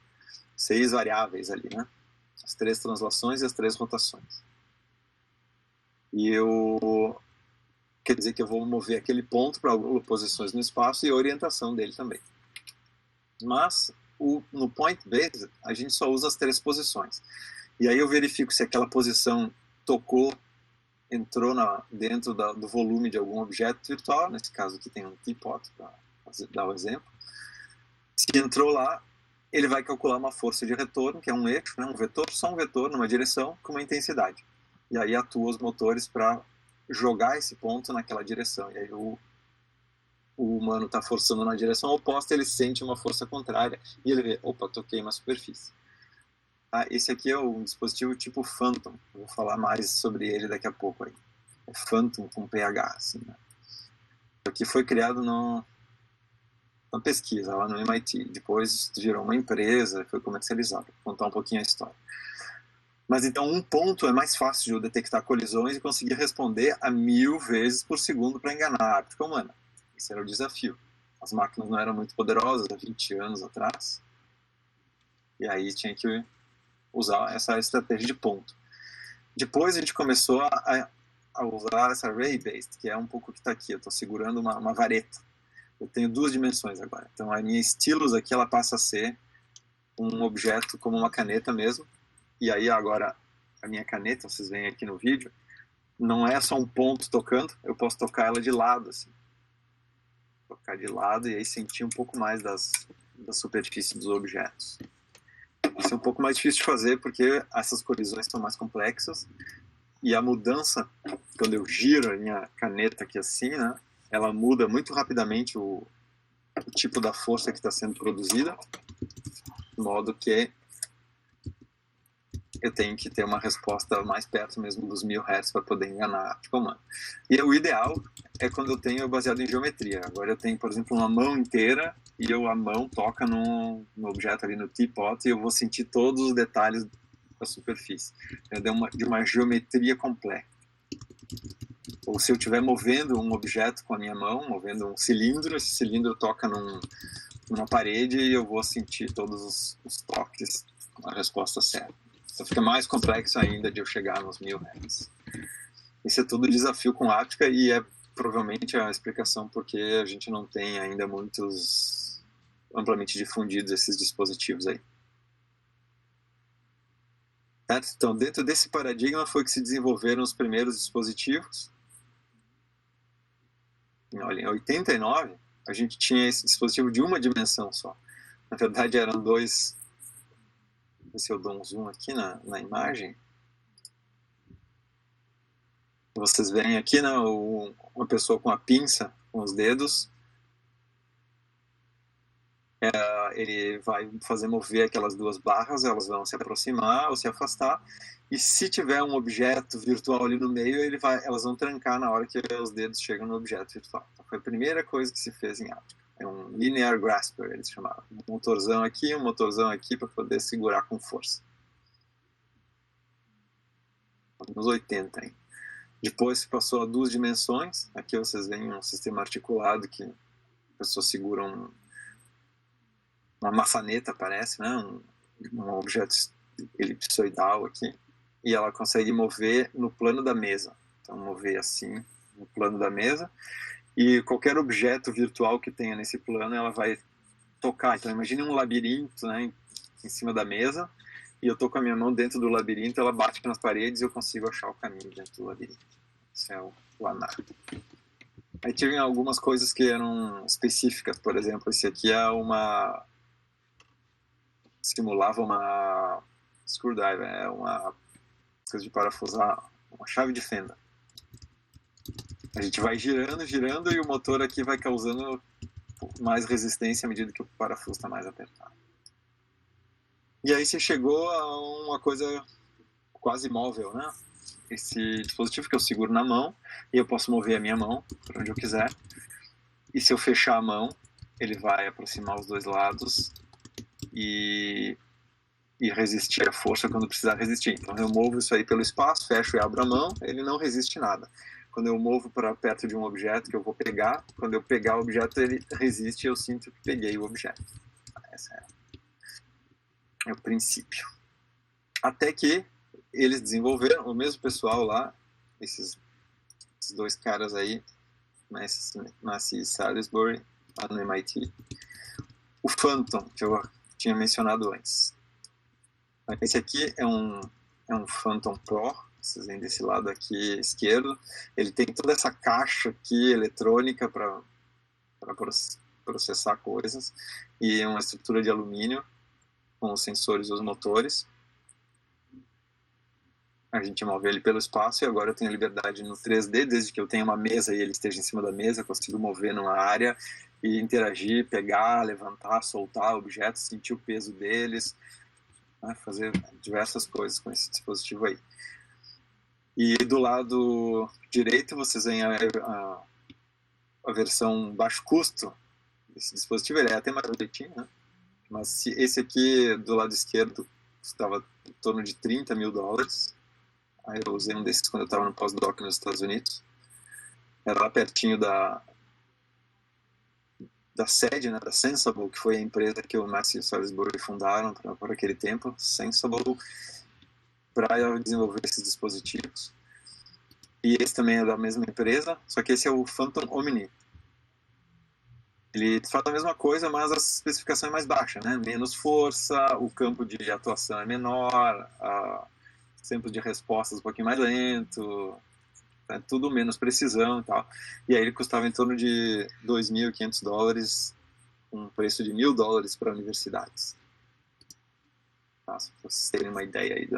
6 variáveis ali, né? As 3 translações e as 3 rotações. E quer dizer que eu vou mover aquele ponto para posições no espaço e a orientação dele também. Mas no point-based a gente só usa as 3 posições. E aí eu verifico se aquela posição entrou dentro do volume de algum objeto virtual, nesse caso aqui tem um teapot, para dar o exemplo. Se entrou lá, ele vai calcular uma força de retorno, que é um eixo, né, um vetor, só um vetor numa direção com uma intensidade. E aí atua os motores para jogar esse ponto naquela direção. E aí o humano está forçando na direção oposta, ele sente uma força contrária e ele vê, opa, toquei uma superfície. Esse aqui é um dispositivo tipo Phantom. Eu vou falar mais sobre ele daqui a pouco aí. É Phantom com PH, assim, né? Isso aqui foi criado na pesquisa lá no MIT. Depois virou uma empresa, foi comercializado. Vou contar um pouquinho a história. Mas então um ponto é mais fácil de eu detectar colisões e conseguir responder a 1000 vezes por segundo para enganar a áptica humana. Esse era o desafio. As máquinas não eram muito poderosas há 20 anos atrás. E aí tinha que usar essa estratégia de ponto. Depois a gente começou a usar essa ray-based, que é um pouco o que está aqui. Eu estou segurando uma vareta. Eu tenho 2 dimensões agora. Então a minha stylus aqui ela passa a ser um objeto como uma caneta mesmo. E aí agora a minha caneta, vocês veem aqui no vídeo, não é só um ponto tocando, eu posso tocar ela de lado, assim. Tocar de lado e aí sentir um pouco mais da superfície dos objetos. Isso é um pouco mais difícil de fazer porque essas colisões são mais complexas e a mudança, quando eu giro a minha caneta aqui assim, né, ela muda muito rapidamente o tipo da força que está sendo produzida, de modo que eu tenho que ter uma resposta mais perto mesmo dos 1000 Hz para poder enganar a áptica humana. E o ideal é quando eu tenho baseado em geometria. Agora eu tenho, por exemplo, uma mão inteira e a mão toca no objeto ali no teapot e eu vou sentir todos os detalhes da superfície. De uma geometria completa. Ou se eu estiver movendo um objeto com a minha mão, movendo um cilindro, esse cilindro toca numa parede e eu vou sentir todos os toques, a resposta certa. Então fica mais complexo ainda de eu chegar nos 1000 Hz. Esse é todo o desafio com áptica e é provavelmente a explicação porque a gente não tem ainda muitos amplamente difundidos esses dispositivos aí. Então, dentro desse paradigma foi que se desenvolveram os primeiros dispositivos. Olha, em 89, a gente tinha esse dispositivo de uma dimensão só. Na verdade, eram dois... Vou ver se eu dou um zoom aqui na imagem. Vocês veem aqui, né, uma pessoa com a pinça, com os dedos. Ele vai fazer mover aquelas duas barras, elas vão se aproximar ou se afastar. E se tiver um objeto virtual ali no meio, elas vão trancar na hora que os dedos chegam no objeto virtual. Então, foi a primeira coisa que se fez em áptica. É um linear grasper, eles chamavam. Um motorzão aqui para poder segurar com força. Nos 80, hein? Depois se passou a 2 dimensões. Aqui vocês veem um sistema articulado que a pessoa segura uma maçaneta, parece, né? Um objeto elipsoidal aqui. E ela consegue mover no plano da mesa. Então, mover assim no plano da mesa. E qualquer objeto virtual que tenha nesse plano, ela vai tocar. Então, imagine um labirinto, né, em cima da mesa. E eu estou com a minha mão dentro do labirinto, ela bate nas paredes e eu consigo achar o caminho dentro do labirinto. Isso é o anar. Aí tive algumas coisas que eram específicas. Por exemplo, esse aqui simulava uma screwdriver, é uma coisa de parafusar, uma chave de fenda. A gente vai girando e o motor aqui vai causando mais resistência à medida que o parafuso está mais apertado. E aí você chegou a uma coisa quase móvel, né? Esse dispositivo que eu seguro na mão e eu posso mover a minha mão para onde eu quiser. E se eu fechar a mão, ele vai aproximar os dois lados e resistir à força quando precisar resistir. Então eu movo isso aí pelo espaço, fecho e abro a mão, ele não resiste nada. Quando eu movo para perto de um objeto que eu vou pegar, quando eu pegar o objeto ele resiste e eu sinto que peguei o objeto. Esse é o princípio. Até que eles desenvolveram, o mesmo pessoal lá, esses dois caras aí, Massey e Salisbury, lá no MIT, o Phantom, que eu tinha mencionado antes. Esse aqui é um Phantom Pro, vocês veem desse lado aqui esquerdo. Ele tem toda essa caixa aqui eletrônica para processar coisas e é uma estrutura de alumínio com os sensores e os motores. A gente move ele pelo espaço e agora eu tenho liberdade no 3D, desde que eu tenha uma mesa e ele esteja em cima da mesa, eu consigo mover numa área e interagir, pegar, levantar, soltar objetos, sentir o peso deles, né, fazer diversas coisas com esse dispositivo aí. E do lado direito vocês veem a versão baixo custo desse dispositivo. Ele é até mais baratinho, né? Mas esse aqui do lado esquerdo custava em torno de $30 mil. Aí eu usei um desses quando eu estava no pós-doc nos Estados Unidos. Era lá pertinho da sede, né, da Sensible, que foi a empresa que o Massey e o Salisbury fundaram por aquele tempo, Sensible, para desenvolver esses dispositivos. E esse também é da mesma empresa, só que esse é o Phantom Omni. Ele faz a mesma coisa, mas a especificação é mais baixa, né? Menos força, o campo de atuação é menor, o tempo de respostas um pouquinho mais lento, é tudo menos precisão e tal. E aí ele custava em torno de $2.500, um preço de $1.000 para universidades. Tá? Se vocês terem uma ideia aí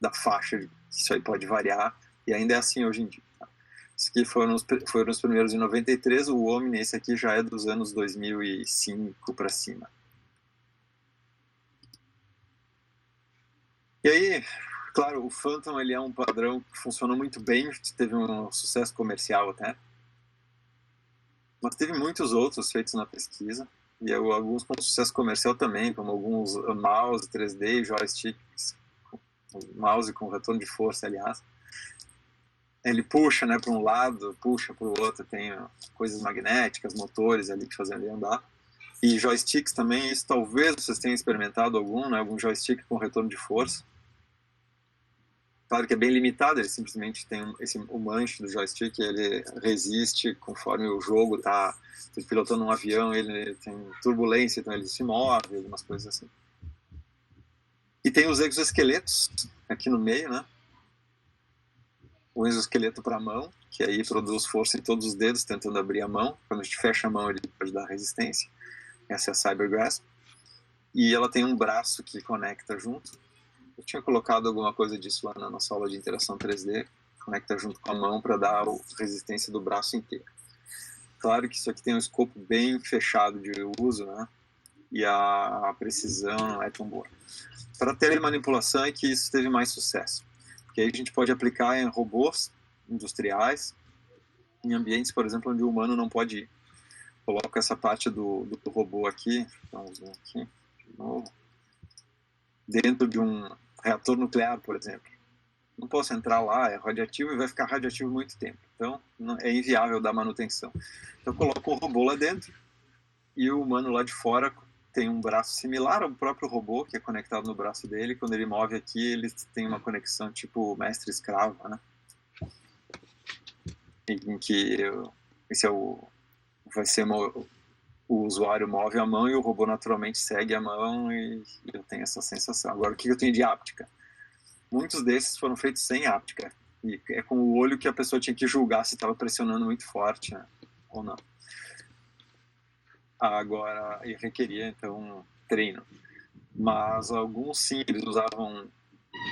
da faixa, isso aí pode variar, e ainda é assim hoje em dia. Tá? Esses aqui foram os primeiros em 93, o Omni, esse aqui já é dos anos 2005 para cima. E aí, claro, o Phantom ele é um padrão que funcionou muito bem, teve um sucesso comercial até, mas teve muitos outros feitos na pesquisa, e alguns com sucesso comercial também, como alguns mouse 3D, joysticks, mouse com retorno de força, aliás. Ele puxa, né, para um lado, puxa para o outro, tem coisas magnéticas, motores ali que fazem ele andar. E joysticks também, isso talvez vocês tenham experimentado algum, né, algum joystick com retorno de força. Claro que é bem limitado, ele simplesmente tem o manche do joystick, ele resiste conforme o jogo está pilotando um avião, ele tem turbulência, então ele se move, algumas coisas assim. E tem os exoesqueletos aqui no meio, né? O exoesqueleto para a mão, que aí produz força em todos os dedos, tentando abrir a mão. Quando a gente fecha a mão, ele pode dar resistência. Essa é a Cybergrasp. E ela tem um braço que conecta junto. Eu tinha colocado alguma coisa disso lá na nossa aula de interação 3D. Conecta junto com a mão para dar a resistência do braço inteiro. Claro que isso aqui tem um escopo bem fechado de uso, né? E a precisão não é tão boa. Para telemanipulação é que isso teve mais sucesso. Porque aí a gente pode aplicar em robôs industriais, em ambientes, por exemplo, onde o humano não pode ir. Coloco essa parte do robô aqui, então, aqui de novo, dentro de um reator nuclear, por exemplo. Não posso entrar lá, é radioativo e vai ficar radioativo muito tempo. Então, é inviável dar manutenção. Então, eu coloco o robô lá dentro e o humano lá de fora tem um braço similar ao próprio robô, que é conectado no braço dele. Quando ele move aqui, ele tem uma conexão tipo mestre-escravo, né? Em que esse é vai ser o usuário move a mão e o robô naturalmente segue a mão e eu tenho essa sensação. Agora, o que eu tenho de áptica? Muitos desses foram feitos sem áptica. E é com o olho que a pessoa tinha que julgar se estava pressionando muito forte, né, ou não. Agora, e requeria, então, treino. Mas alguns, sim, eles usavam,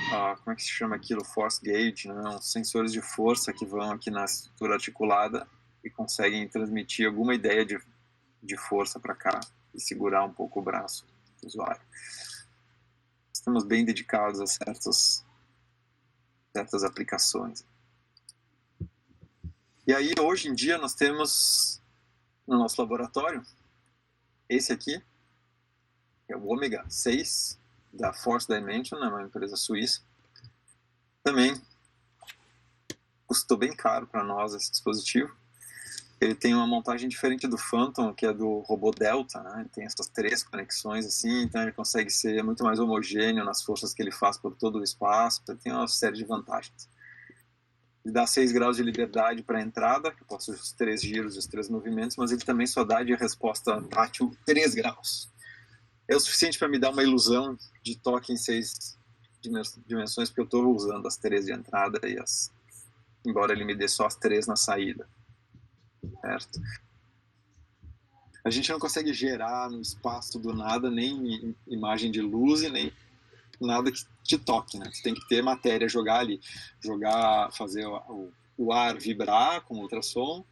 como é que se chama aquilo? Force gauge, né? Uns sensores de força que vão aqui na estrutura articulada e conseguem transmitir alguma ideia de força para cá e segurar um pouco o braço do usuário. Estamos bem dedicados a certas aplicações. E aí, hoje em dia, nós temos no nosso laboratório esse aqui, que é o Ômega 6, da Force Dimension, é uma empresa suíça. Também custou bem caro para nós esse dispositivo. Ele tem uma montagem diferente do Phantom, que é do robô Delta, né? Ele tem essas 3 conexões assim, então ele consegue ser muito mais homogêneo nas forças que ele faz por todo o espaço. Ele tem uma série de vantagens. Ele dá 6 graus de liberdade para a entrada, que eu posso os 3 giros e os 3 movimentos, mas ele também só dá de resposta tátil 3 graus. É o suficiente para me dar uma ilusão de toque em 6 dimensões, porque eu estou usando as 3 de entrada e embora ele me dê só as 3 na saída. Certo? A gente não consegue gerar no espaço do nada nem imagem de luz e nem nada que te toque, né? Você tem que ter matéria, jogar ali, fazer o ar vibrar com ultrassom,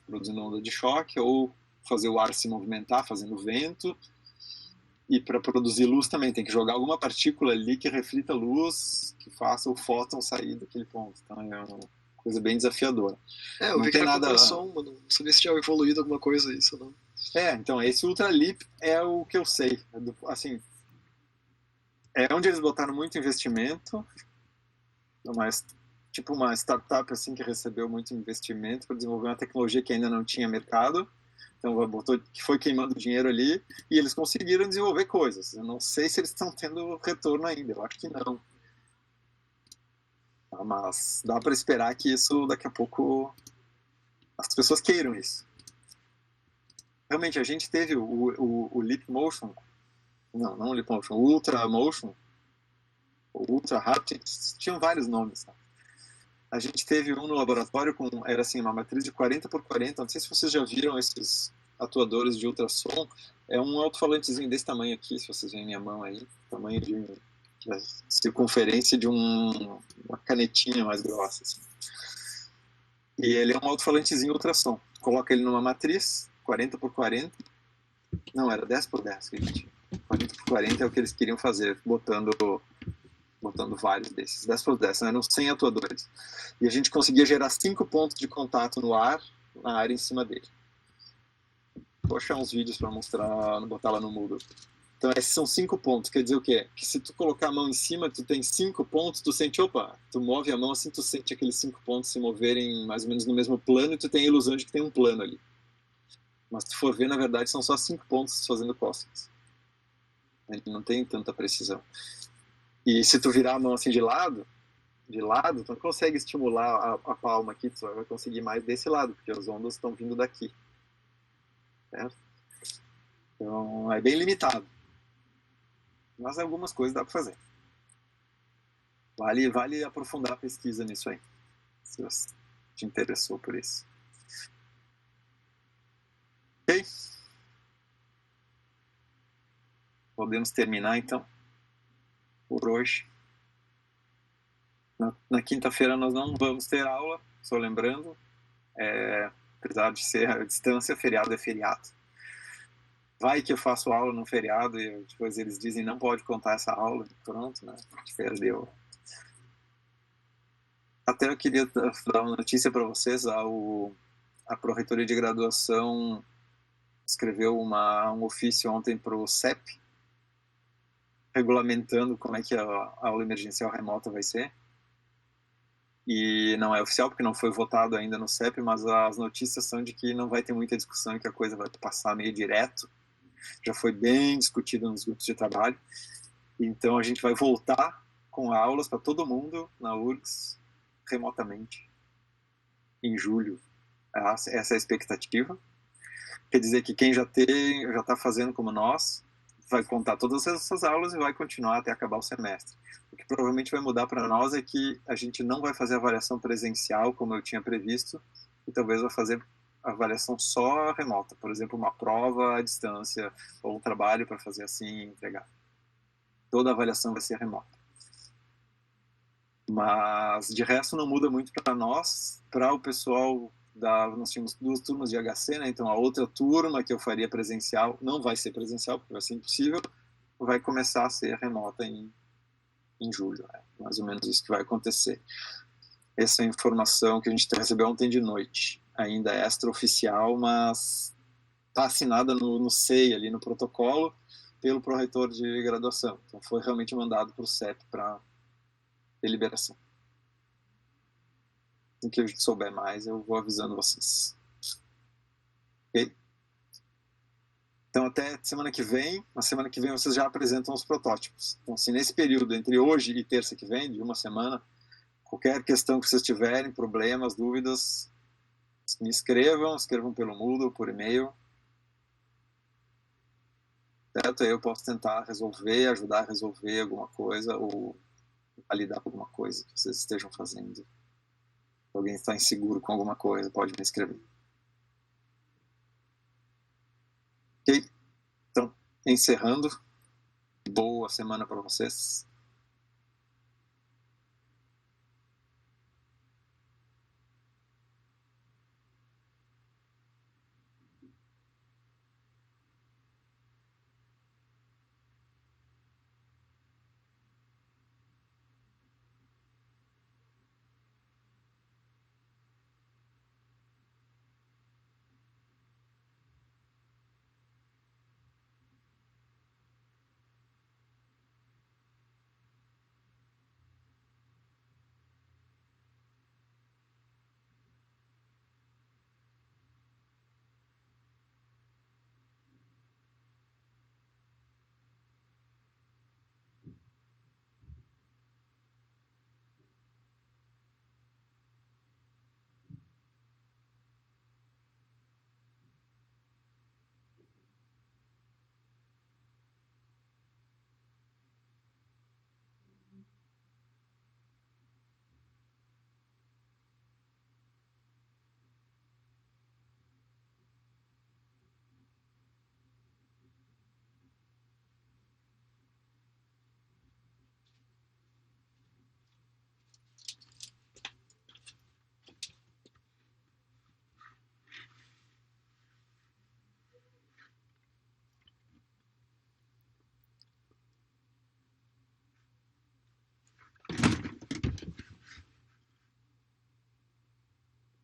produzindo onda de choque, ou fazer o ar se movimentar, fazendo vento. E para produzir luz também tem que jogar alguma partícula ali que reflita luz, que faça o fóton sair daquele ponto. Então é uma coisa bem desafiadora.
Eu vi que era ultrassom, mano. Não sabia se tinha evoluído alguma coisa isso, não.
Então esse ultralip é o que eu sei. Assim, é onde eles botaram muito investimento, tipo uma startup assim que recebeu muito investimento para desenvolver uma tecnologia que ainda não tinha mercado. Então que foi queimando dinheiro ali e eles conseguiram desenvolver coisas. Eu não sei se eles estão tendo retorno ainda, eu acho que não. Mas dá para esperar que isso daqui a pouco as pessoas queiram isso. Realmente a gente teve o Leap Motion, não o Leap Motion, o Ultra Motion, o Ultra Haptics, tinham vários nomes. Tá? A gente teve um no laboratório era assim, uma matriz de 40 por 40, não sei se vocês já viram esses atuadores de ultrassom, é um alto-falantezinho desse tamanho aqui, se vocês veem minha mão aí, tamanho de circunferência de uma canetinha mais grossa. Assim. E ele é um alto-falantezinho ultrassom. Coloca ele numa matriz, 40 por 40, não, era 10 por 10 que a gente tinha. 40 por 40 é o que eles queriam fazer, botando vários desses, 10 por 10, eram 100 atuadores. E a gente conseguia gerar 5 pontos de contato no ar, na área em cima dele. Vou achar uns vídeos para mostrar, botar lá no Moodle. Então esses são 5 pontos, quer dizer o quê? Que se tu colocar a mão em cima, tu tem 5 pontos, tu sente, tu move a mão assim, tu sente aqueles 5 pontos se moverem mais ou menos no mesmo plano e tu tem a ilusão de que tem um plano ali. Mas se tu for ver, na verdade, são só 5 pontos fazendo cóssex. Ele não tem tanta precisão. E se tu virar a mão assim de lado, de lado, tu não consegue estimular a palma aqui, tu só vai conseguir mais desse lado, porque as ondas estão vindo daqui. Certo? Então, é bem limitado. Mas algumas coisas dá para fazer. Vale aprofundar a pesquisa nisso aí, se você te interessou por isso. Ok? Podemos terminar, então, por hoje. Na quinta-feira nós não vamos ter aula, só lembrando, apesar de ser a distância, feriado é feriado. Vai que eu faço aula no feriado e depois eles dizem não pode contar essa aula, pronto, né? A gente perdeu. Até eu queria dar uma notícia para vocês, a Pró-Reitoria de Graduação escreveu um ofício ontem para o CEP, regulamentando como é que a aula emergencial remota vai ser. E não é oficial porque não foi votado ainda no CEP, mas as notícias são de que não vai ter muita discussão e que a coisa vai passar meio direto. Já foi bem discutido nos grupos de trabalho. Então a gente vai voltar com aulas para todo mundo na URGS remotamente em julho. Essa é a expectativa. Quer dizer que quem já está fazendo como nós vai contar todas essas aulas e vai continuar até acabar o semestre. O que provavelmente vai mudar para nós é que a gente não vai fazer avaliação presencial como eu tinha previsto e talvez vai fazer avaliação só remota, por exemplo, uma prova à distância ou um trabalho para fazer assim e entregar. Toda a avaliação vai ser remota. Mas de resto não muda muito para nós, para o pessoal nós tínhamos 2 turmas de HC, né? Então a outra turma que eu faria presencial não vai ser presencial, porque vai ser impossível, vai começar a ser remota em julho, né? Mais ou menos isso que vai acontecer. Essa é a informação que a gente recebeu ontem de noite, ainda é extraoficial, mas está assinada no SEI, ali no protocolo, pelo pró-reitor de graduação. Então foi realmente mandado para o CEP para deliberação. Em que eu souber mais, eu vou avisando vocês. Ok? Então, até semana que vem. Na semana que vem, vocês já apresentam os protótipos. Então, se nesse período, entre hoje e terça que vem, de uma semana, qualquer questão que vocês tiverem, problemas, dúvidas, me escrevam pelo Moodle, por e-mail. Certo? Aí eu posso tentar resolver, ajudar a resolver alguma coisa ou validar alguma coisa que vocês estejam fazendo. Se alguém está inseguro com alguma coisa, pode me escrever. Ok? Então, encerrando. Boa semana para vocês.